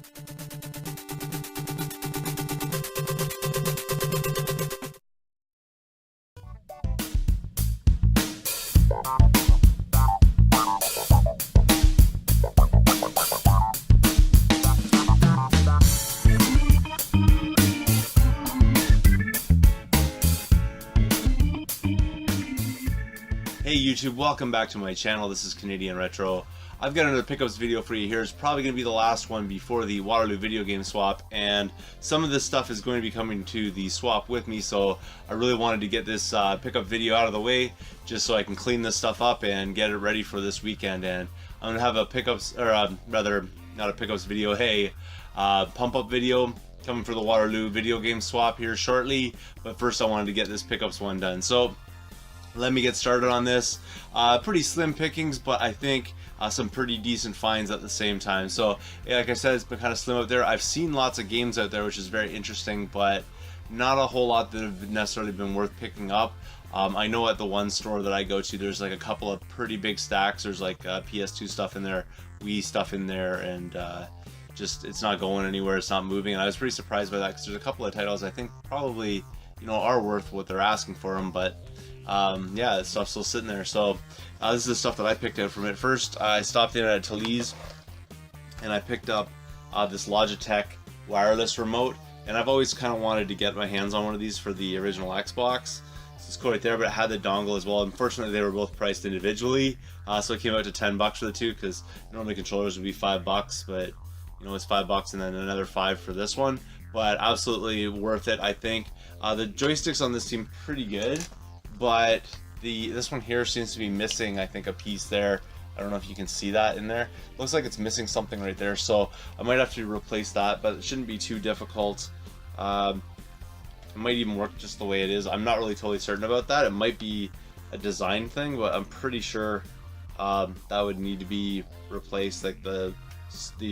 Hey YouTube, welcome back to my channel. This is Canadian Retro. I've got another pickups video for you here. It's probably going to be the last one before the Waterloo video game swap, and some of this stuff is going to be coming to the swap with me, so I really wanted to get this pickup video out of the way just so I can clean this stuff up and get it ready for this weekend. And I'm going to have a pickups, or rather not a pickups video, hey, pump up video coming for the Waterloo video game swap here shortly, but first I wanted to get this pickups one done. So let me get started on this. Pretty slim pickings, but I think some pretty decent finds at the same time. So yeah, like I said, it's been kind of slim out there. I've seen lots of games out there, which is very interesting, but not a whole lot that have necessarily been worth picking up. I know at the one store that I go to, there's like a couple of pretty big stacks. There's like PS2 stuff in there, Wii stuff in there, and just it's not going anywhere. It's not moving, and I was pretty surprised by that because there's a couple of titles I think probably, you know, are worth what they're asking for them, but yeah, this stuff's still sitting there. So this is the stuff that I picked out from it. First, I stopped in at Talese and I picked up this Logitech wireless remote, and I've always kind of wanted to get my hands on one of these for the original Xbox. So it's cool right there, but it had the dongle as well. Unfortunately, they were both priced individually, so it came out to $10 for the two, because normally controllers would be $5, but you know, it's $5 and then another $5 for this one. But absolutely worth it, I think. The joysticks on this seem pretty good, but this one here seems to be missing, I think, a piece there. I don't know if you can see that in there. Looks like it's missing something right there, so I might have to replace that, but it shouldn't be too difficult. It might even work just the way it is. I'm not really totally certain about that. It might be a design thing, but I'm pretty sure that would need to be replaced. Like the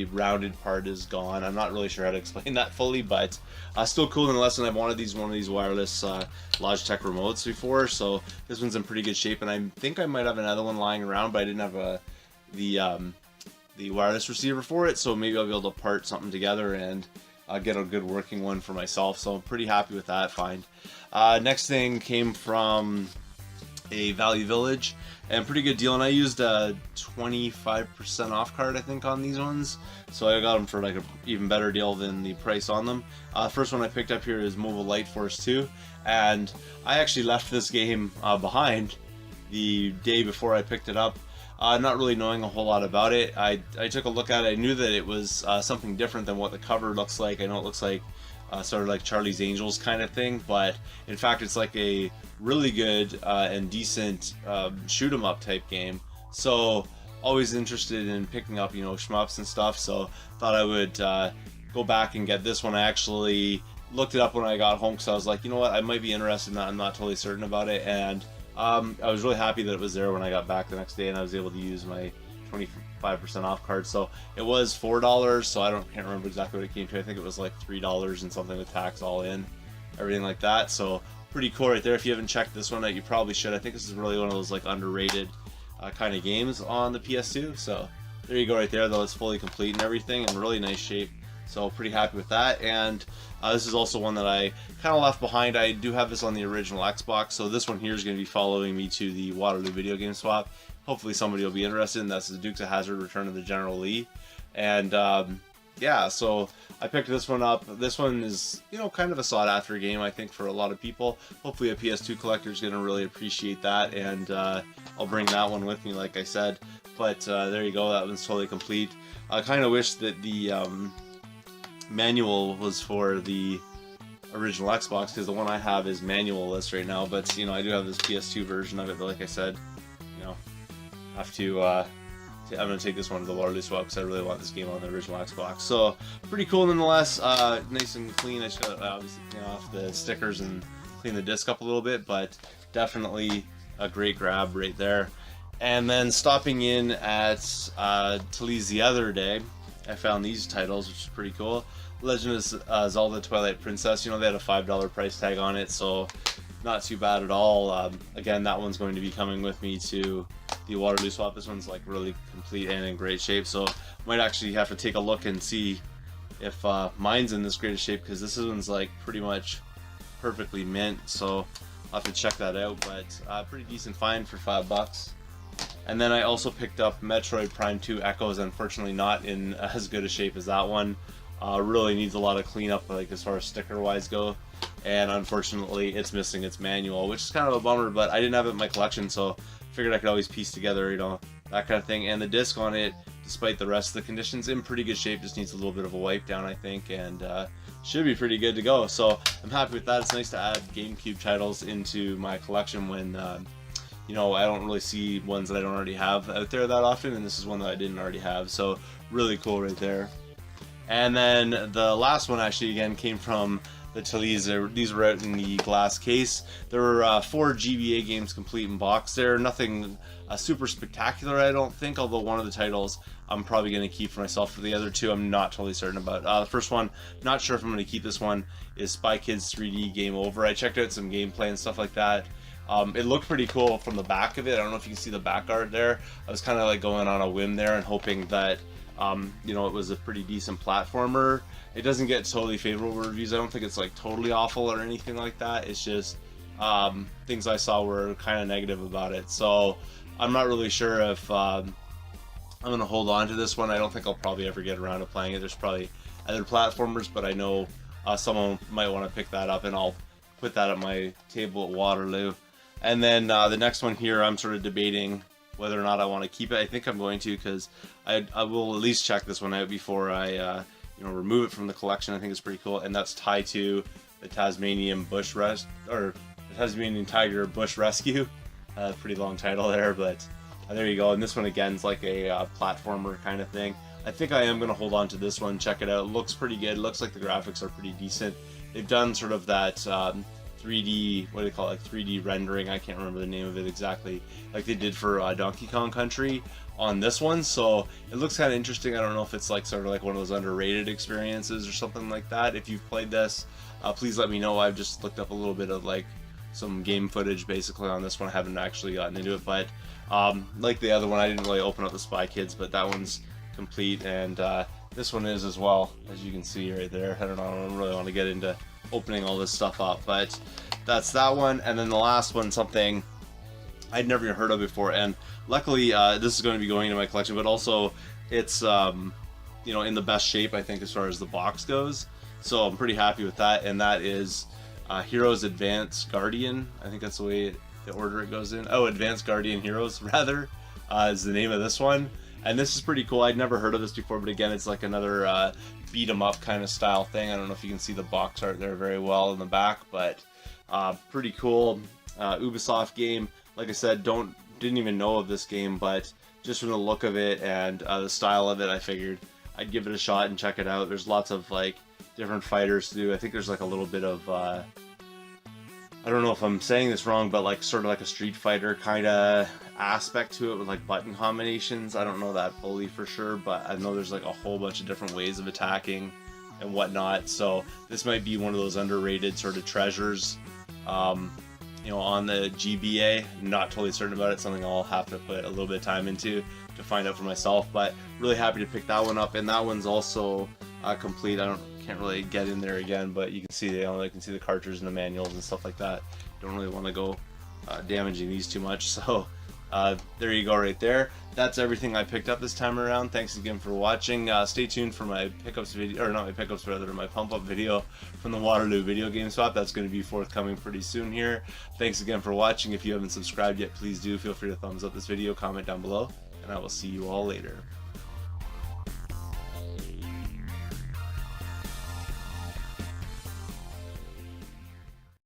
rounded part is gone. I'm not really sure how to explain that fully, but still cool nonetheless. And I've wanted one of these wireless Logitech remotes before, so this one's in pretty good shape. And I think I might have another one lying around, but I didn't have the wireless receiver for it, so maybe I'll be able to part something together and get a good working one for myself. So I'm pretty happy with that find. Next thing came from a Value Village, and pretty good deal, and I used a 25% off card I think on these ones, so I got them for like an even better deal than the price on them. First one I picked up here is Mobile Light Force 2, and I actually left this game behind the day before I picked it up, not really knowing a whole lot about it. I took a look at it. I knew that it was something different than what the cover looks like. I know it looks like sort of like Charlie's Angels kind of thing, but in fact it's like a really good and decent shoot 'em up type game. So always interested in picking up, you know, shmups and stuff, so thought I would go back and get this one. I actually looked it up when I got home because I was like, you know what, I might be interested in that. I'm not totally certain about it, and I was really happy that it was there when I got back the next day and I was able to use my 25% off card. So it was $4, so can't remember exactly what it came to. I think it was like $3 and something with tax all in, everything like that. So pretty cool right there. If you haven't checked this one out, you probably should. I think this is really one of those like underrated kind of games on the PS2. So there you go right there, though. It's fully complete and everything, in really nice shape. So pretty happy with that. And this is also one that I kind of left behind. I do have this on the original Xbox, so this one here is going to be following me to the Waterloo video game swap. Hopefully somebody will be interested in. That's the Dukes of Hazzard: Return of the General Lee. And yeah, so I picked this one up. This one is, you know, kind of a sought after game, I think, for a lot of people. Hopefully a PS2 collector is going to really appreciate that, and I'll bring that one with me, like I said. But there you go, that one's totally complete. I kind of wish that the manual was for the original Xbox, because the one I have is manual-less right now, but you know, I do have this PS2 version of it, but like I said, you know, have to I'm going to take this one to the Waterloo swap because I really want this game on the original Xbox. So pretty cool nonetheless. Nice and clean. I just got to obviously clean off the stickers and clean the disc up a little bit, but definitely a great grab right there. And then stopping in at Talese the other day, I found these titles, which is pretty cool. Legend of Zelda Twilight Princess. You know, they had a $5 price tag on it, so not too bad at all. Again, that one's going to be coming with me to the Waterloo swap. This one's like really complete and in great shape, so might actually have to take a look and see if mine's in this great shape, because this one's like pretty much perfectly mint, so I'll have to check that out. But pretty decent find for $5. And then I also picked up Metroid Prime 2 Echoes, unfortunately not in as good a shape as that one. Really needs a lot of cleanup, like as far as sticker wise go, and unfortunately it's missing its manual, which is kind of a bummer, but I didn't have it in my collection, so figured I could always piece together, you know, that kind of thing. And the disc on it, despite the rest of the conditions, in pretty good shape, just needs a little bit of a wipe down, I think, and should be pretty good to go. So I'm happy with that. It's nice to add GameCube titles into my collection when you know, I don't really see ones that I don't already have out there that often, and this is one that I didn't already have, so really cool right there. And then the last one actually again came from the Thalys. These were out in the glass case. There were 4 GBA games complete in box there. Nothing super spectacular, I don't think, although one of the titles I'm probably going to keep for myself. For the other 2, I'm not totally certain about. The first one, not sure if I'm going to keep this one, is Spy Kids 3D Game Over. I checked out some gameplay and stuff like that. It looked pretty cool from the back of it. I don't know if you can see the back art there. I was kind of like going on a whim there and hoping that you know, it was a pretty decent platformer. It doesn't get totally favorable reviews. I don't think it's like totally awful or anything like that. It's just things I saw were kind of negative about it. So I'm not really sure if I'm going to hold on to this one. I don't think I'll probably ever get around to playing it. There's probably other platformers, but I know someone might want to pick that up, and I'll put that at my table at Waterloo. And then the next one here, I'm sort of debating whether or not I want to keep it. I think I'm going to, because I will at least check this one out before I you know, remove it from the collection. I think it's pretty cool, and that's Tai 2, the Tasmanian the Tasmanian Tiger Bush Rescue. Pretty long title there, but there you go. And this one again is like a platformer kind of thing. I think I am going to hold on to this one, check it out. It looks pretty good. It looks like the graphics are pretty decent. They've done sort of that 3D, what do they call it, like 3D rendering, I can't remember the name of it exactly, like they did for Donkey Kong Country on this one, so it looks kind of interesting. I don't know if it's like sort of like one of those underrated experiences or something like that. If you've played this, please let me know. I've just looked up a little bit of like some game footage basically on this one. I haven't actually gotten into it, but like the other one, I didn't really open up the Spy Kids, but that one's complete, and this one is as well, as you can see right there. I don't know, I don't really want to get into opening all this stuff up, but that's that one. And then the last one, something I'd never even heard of before, and luckily this is going to be going into my collection, but also it's you know, in the best shape, I think, as far as the box goes, so I'm pretty happy with that. And that is Heroes Advance Guardian. I think that's the way the order it goes in. Oh, Advanced Guardian Heroes rather is the name of this one. And this is pretty cool. I'd never heard of this before, but again, it's like another beat 'em up kind of style thing. I don't know if you can see the box art there very well in the back, but pretty cool. Ubisoft game. Like I said, didn't even know of this game, but just from the look of it and the style of it, I figured I'd give it a shot and check it out. There's lots of like different fighters to do. I think there's like a little bit of I don't know if I'm saying this wrong, but like sort of like a Street Fighter kind of aspect to it with like button combinations. I don't know that fully for sure, but I know there's like a whole bunch of different ways of attacking and whatnot. So this might be one of those underrated sort of treasures, you know, on the GBA. Not totally certain about it. Something I'll have to put a little bit of time into to find out for myself. But really happy to pick that one up, and that one's also complete. Can't really get in there again, but you can see I can see the cartridge and the manuals and stuff like that. Don't really want to go damaging these too much, so there you go right there. That's everything I picked up this time around. Thanks again for watching. Stay tuned for my pickups video, or not my pickups, rather my pump up video from the Waterloo video game swap. That's going to be forthcoming pretty soon here. Thanks again for watching. If you haven't subscribed yet, please do. Feel free to thumbs up this video, comment down below, and I will see you all later.